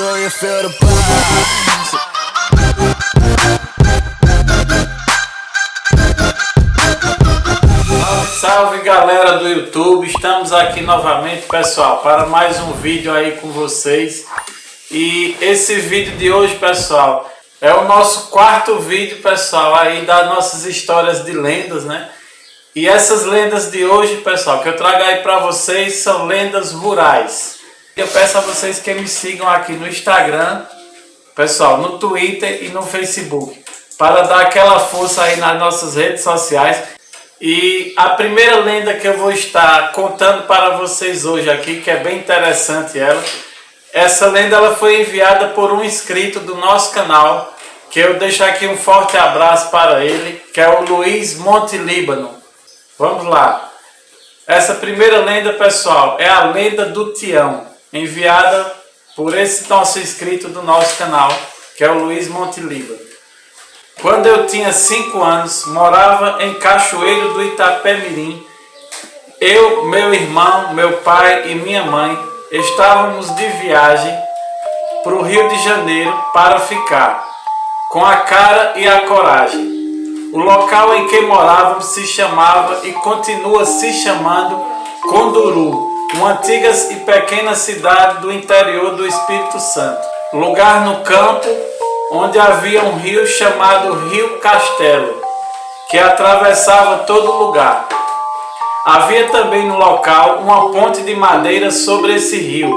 Do you feel the vibes? Salve galera do YouTube, estamos aqui novamente, pessoal, para mais um vídeo aí com vocês. E esse vídeo de hoje, pessoal, é o nosso quarto vídeo, pessoal, aí das nossas histórias de lendas, né? E essas lendas de hoje, pessoal, que eu trago aí para vocês são lendas rurais. Eu peço a vocês que me sigam aqui no Instagram, pessoal, no Twitter e no Facebook, para dar aquela força aí nas nossas redes sociais. E a primeira lenda que eu vou estar contando para vocês hoje aqui, que é bem interessante essa lenda ela foi enviada por um inscrito do nosso canal, que eu deixo aqui um forte abraço para ele, que é o Luiz Montelíbano. Vamos lá. Essa primeira lenda, pessoal, é a lenda do Tião, enviada por esse nosso inscrito do nosso canal, que é o Luiz Montelíbano. Quando eu tinha 5 anos, morava em Cachoeiro do Itapemirim. Eu, meu irmão, meu pai e minha mãe estávamos de viagem para o Rio de Janeiro para ficar, com a cara e a coragem. O local em que morávamos se chamava e continua se chamando Conduru, uma antiga e pequena cidade do interior do Espírito Santo. Lugar no campo onde havia um rio chamado Rio Castelo, que atravessava todo lugar. Havia também no local uma ponte de madeira sobre esse rio,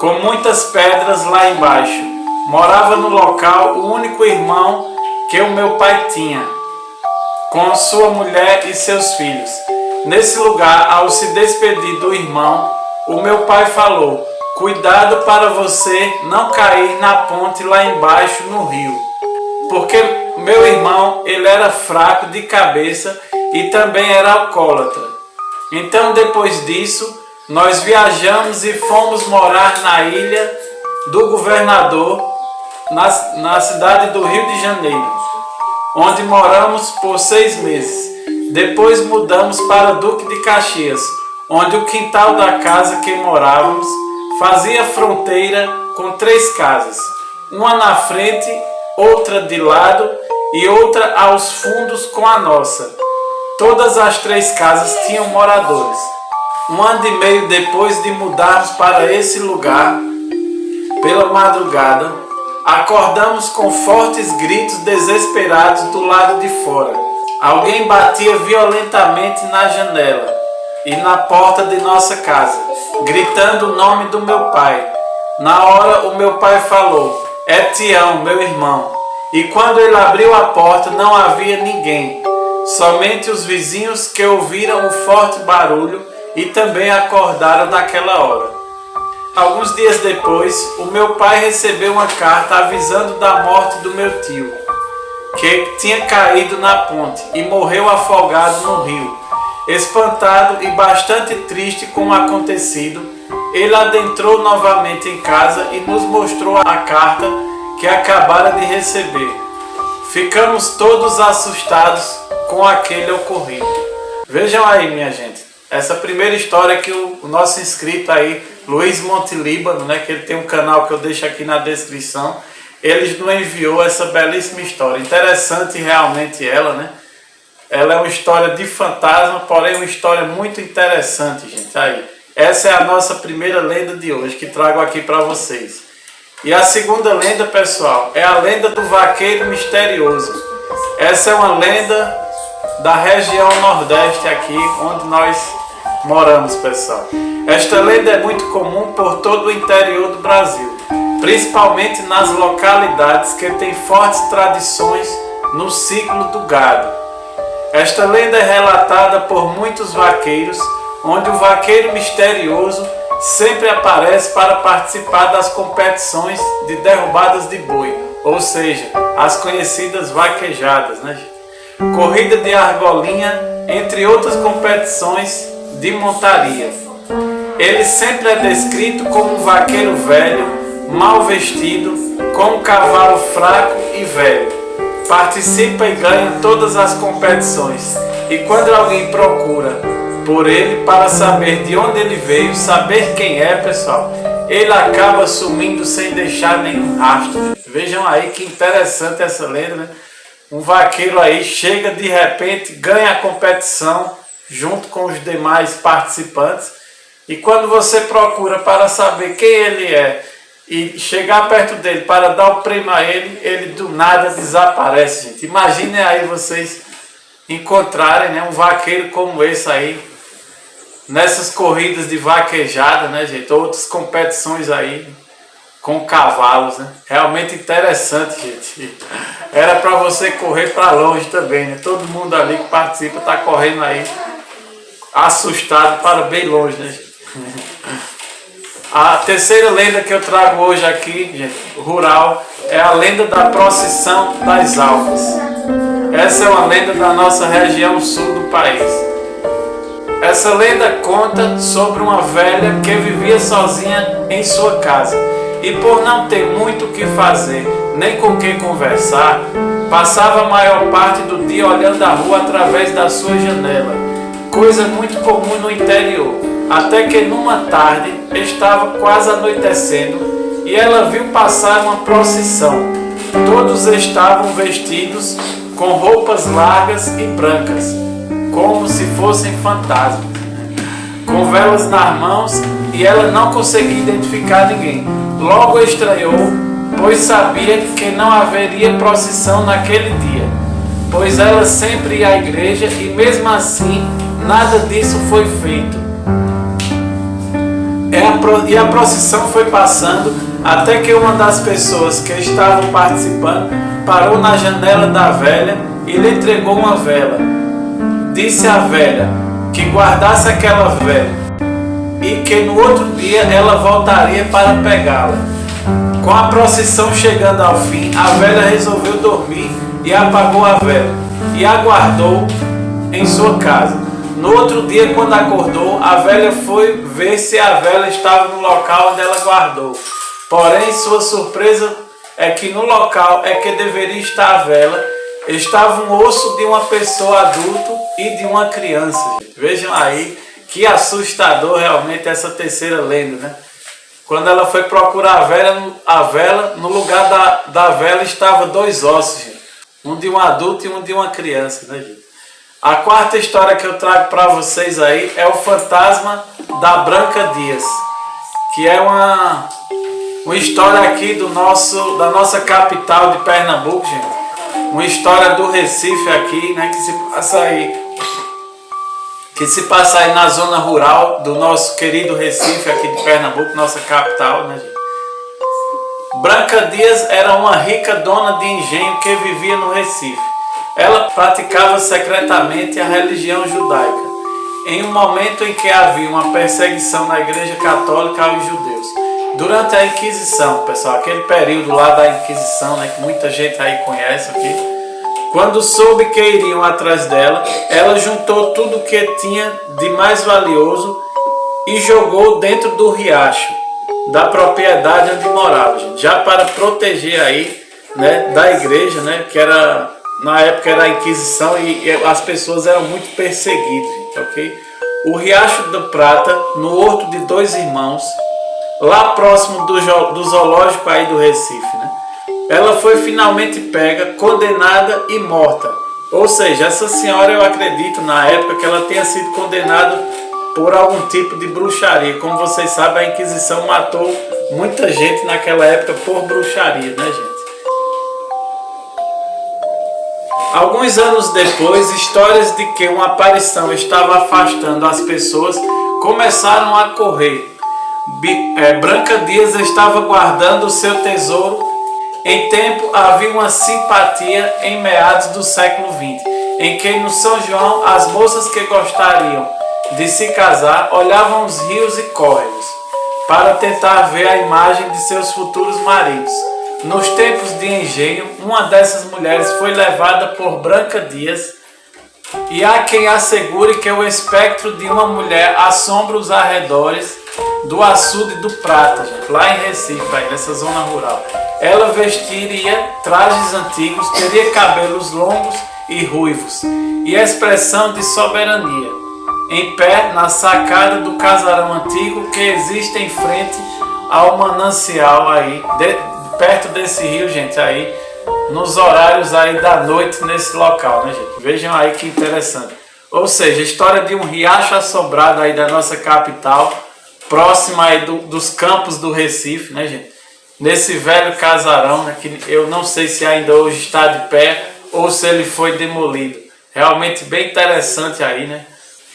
com muitas pedras lá embaixo. Morava no local o único irmão que o meu pai tinha, com sua mulher e seus filhos. Nesse lugar, ao se despedir do irmão, o meu pai falou: "Cuidado para você não cair na ponte lá embaixo no rio", porque meu irmão ele era fraco de cabeça e também era alcoólatra. Então, depois disso, nós viajamos e fomos morar na Ilha do Governador, na cidade do Rio de Janeiro, onde moramos por 6 meses. Depois mudamos para Duque de Caxias, onde o quintal da casa que morávamos fazia fronteira com 3 casas, uma na frente, outra de lado e outra aos fundos com a nossa. Todas as 3 casas tinham moradores. 1 ano e meio depois de mudarmos para esse lugar, pela madrugada, acordamos com fortes gritos desesperados do lado de fora. Alguém batia violentamente na janela e na porta de nossa casa, gritando o nome do meu pai. Na hora o meu pai falou: "É Tião, meu irmão." E quando ele abriu a porta não havia ninguém, somente os vizinhos que ouviram o forte barulho e também acordaram naquela hora. Alguns dias depois, o meu pai recebeu uma carta avisando da morte do meu tio, que tinha caído na ponte e morreu afogado no rio. Espantado e bastante triste com o acontecido, ele adentrou novamente em casa e nos mostrou a carta que acabara de receber. Ficamos todos assustados com aquele ocorrido. Vejam aí, minha gente, essa primeira história que o nosso inscrito aí, Luiz Montelíbano, né, que ele tem um canal que eu deixo aqui na descrição, ele nos enviou essa belíssima história. Interessante realmente ela, né? Ela é uma história de fantasma, porém uma história muito interessante, gente. Aí, essa é a nossa primeira lenda de hoje, que trago aqui para vocês. E a segunda lenda, pessoal, é a lenda do vaqueiro misterioso. Essa é uma lenda da região Nordeste aqui, onde nós moramos, pessoal. Esta lenda é muito comum por todo o interior do Brasil, principalmente nas localidades que têm fortes tradições no ciclo do gado. Esta lenda é relatada por muitos vaqueiros, onde o vaqueiro misterioso sempre aparece para participar das competições de derrubadas de boi, ou seja, as conhecidas vaquejadas, né? Corrida de argolinha, entre outras competições de montaria. Ele sempre é descrito como um vaqueiro velho, mal vestido, com um cavalo fraco e velho. Participa e ganha todas as competições. E quando alguém procura por ele para saber de onde ele veio, saber quem é, pessoal, ele acaba sumindo sem deixar nenhum rastro. Vejam aí que interessante essa lenda, né? Um vaqueiro aí chega de repente, ganha a competição junto com os demais participantes, e quando você procura para saber quem ele é e chegar perto dele para dar o prêmio a ele, ele do nada desaparece, gente. Imaginem aí vocês encontrarem, né, um vaqueiro como esse aí nessas corridas de vaquejada, né, gente? Outras competições aí com cavalos, né? Realmente interessante, gente. Era para você correr para longe também, né? Todo mundo ali que participa está correndo aí assustado para bem longe, né, gente? A terceira lenda que eu trago hoje aqui, gente, rural, é a lenda da procissão das almas. Essa é uma lenda da nossa região sul do país. Essa lenda conta sobre uma velha que vivia sozinha em sua casa e, por não ter muito o que fazer nem com quem conversar, passava a maior parte do dia olhando a rua através da sua janela, coisa muito comum no interior, até que numa tarde estava quase anoitecendo e ela viu passar uma procissão. Todos estavam vestidos com roupas largas e brancas, como se fossem fantasmas, com velas nas mãos, e ela não conseguia identificar ninguém. Logo estranhou, pois sabia que não haveria procissão naquele dia, pois ela sempre ia à igreja e mesmo assim nada disso foi feito. E a procissão foi passando até que uma das pessoas que estavam participando parou na janela da velha e lhe entregou uma vela. Disse à velha que guardasse aquela vela e que no outro dia ela voltaria para pegá-la. Com a procissão chegando ao fim, a velha resolveu dormir e apagou a vela e aguardou em sua casa. No outro dia, quando acordou, a velha foi ver se a vela estava no local onde ela guardou. Porém, sua surpresa é que no local é que deveria estar a vela estava um osso de uma pessoa adulta e de uma criança. Vejam aí que assustador realmente essa terceira lenda, né? Quando ela foi procurar a vela, no lugar da vela estava dois ossos, gente. Um de um adulto e um de uma criança, né, gente? A quarta história que eu trago para vocês aí é o fantasma da Branca Dias, que é uma história aqui da nossa capital de Pernambuco, gente. Uma história do Recife aqui, né, que se passa aí na zona rural do nosso querido Recife aqui de Pernambuco, nossa capital, né, gente? Branca Dias era uma rica dona de engenho que vivia no Recife. Ela praticava secretamente a religião judaica, em um momento em que havia uma perseguição na Igreja Católica aos judeus. Durante a Inquisição, pessoal, aquele período lá da Inquisição, né, que muita gente aí conhece aqui, quando soube que iriam atrás dela, ela juntou tudo o que tinha de mais valioso e jogou dentro do riacho da propriedade onde morava, gente, já para proteger aí, né, da igreja, né, que era, na época era a Inquisição e as pessoas eram muito perseguidas, gente, ok? O Riacho do Prata, no Horto de Dois Irmãos, lá próximo do zoológico aí do Recife, né? Ela foi finalmente pega, condenada e morta. Ou seja, essa senhora, eu acredito na época que ela tenha sido condenada por algum tipo de bruxaria. Como vocês sabem, a Inquisição matou muita gente naquela época por bruxaria, né, gente? Alguns anos depois, histórias de que uma aparição estava afastando as pessoas começaram a correr. Branca Dias estava guardando o seu tesouro. Em tempo havia uma simpatia em meados do século XX, em que no São João as moças que gostariam de se casar olhavam os rios e córregos para tentar ver a imagem de seus futuros maridos. Nos tempos de engenho, uma dessas mulheres foi levada por Branca Dias, e há quem assegure que o espectro de uma mulher assombra os arredores do açude do Prata, gente, lá em Recife, aí nessa zona rural. Ela vestiria trajes antigos, teria cabelos longos e ruivos, e expressão de soberania. Em pé, na sacada do casarão antigo que existe em frente ao manancial aí, perto desse rio, gente, aí, nos horários aí da noite nesse local, né, gente? Vejam aí que interessante. Ou seja, a história de um riacho assombrado aí da nossa capital, próxima aí dos campos do Recife, né, gente? Nesse velho casarão, né, que eu não sei se ainda hoje está de pé ou se ele foi demolido. Realmente bem interessante aí, né?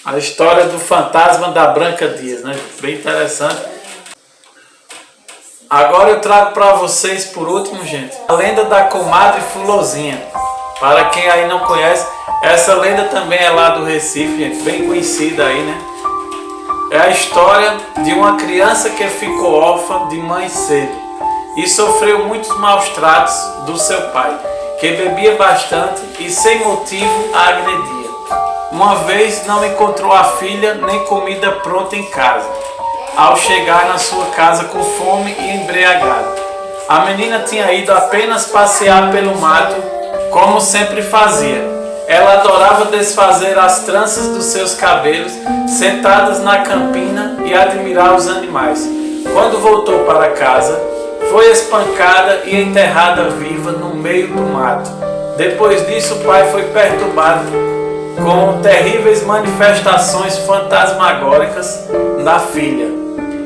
A história do fantasma da Branca Dias, né? Bem interessante. Agora eu trago para vocês, por último, gente, a lenda da comadre Fulozinha. Para quem aí não conhece, essa lenda também é lá do Recife, gente, bem conhecida aí, né? É a história de uma criança que ficou órfã de mãe cedo e sofreu muitos maus tratos do seu pai, que bebia bastante e sem motivo a agredia. Uma vez não encontrou a filha nem comida pronta em casa, ao chegar na sua casa com fome e embriagada. A menina tinha ido apenas passear pelo mato, como sempre fazia. Ela adorava desfazer as tranças dos seus cabelos, sentadas na campina, e admirar os animais. Quando voltou para casa, foi espancada e enterrada viva no meio do mato. Depois disso, o pai foi perturbado com terríveis manifestações fantasmagóricas da filha.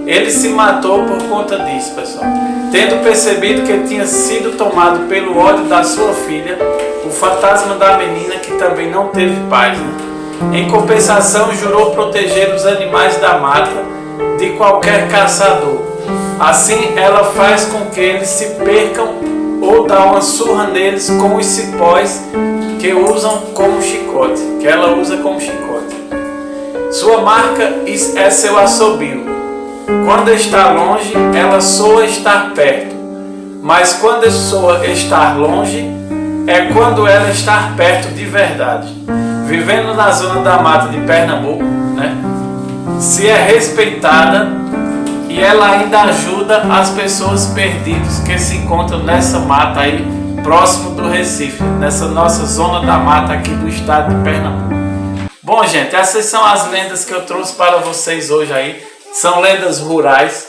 Ele se matou por conta disso, pessoal. Tendo percebido que tinha sido tomado pelo ódio da sua filha, o fantasma da menina, que também não teve paz, né? Em compensação, jurou proteger os animais da mata de qualquer caçador. Assim, ela faz com que eles se percam ou dá uma surra neles com os cipós que usam como chicote, que ela usa como chicote. Sua marca é seu assobio. Quando está longe, ela soa estar perto, mas quando soa estar longe, é quando ela está perto de verdade. Vivendo na zona da mata de Pernambuco, né, se é respeitada e ela ainda ajuda as pessoas perdidas que se encontram nessa mata aí, próximo do Recife, nessa nossa zona da mata aqui do estado de Pernambuco. Bom, gente, essas são as lendas que eu trouxe para vocês hoje aí. São lendas rurais.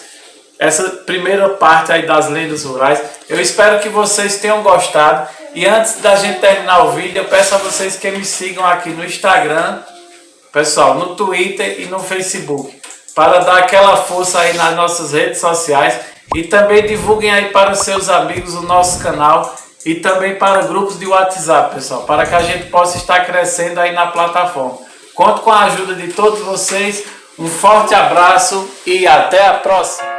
Essa primeira parte aí das lendas rurais. Eu espero que vocês tenham gostado. E antes da gente terminar o vídeo, eu peço a vocês que me sigam aqui no Instagram, pessoal, no Twitter e no Facebook, para dar aquela força aí nas nossas redes sociais. E também divulguem aí para seus amigos o nosso canal e também para grupos de WhatsApp, pessoal, para que a gente possa estar crescendo aí na plataforma. Conto com a ajuda de todos vocês. Um forte abraço e até a próxima!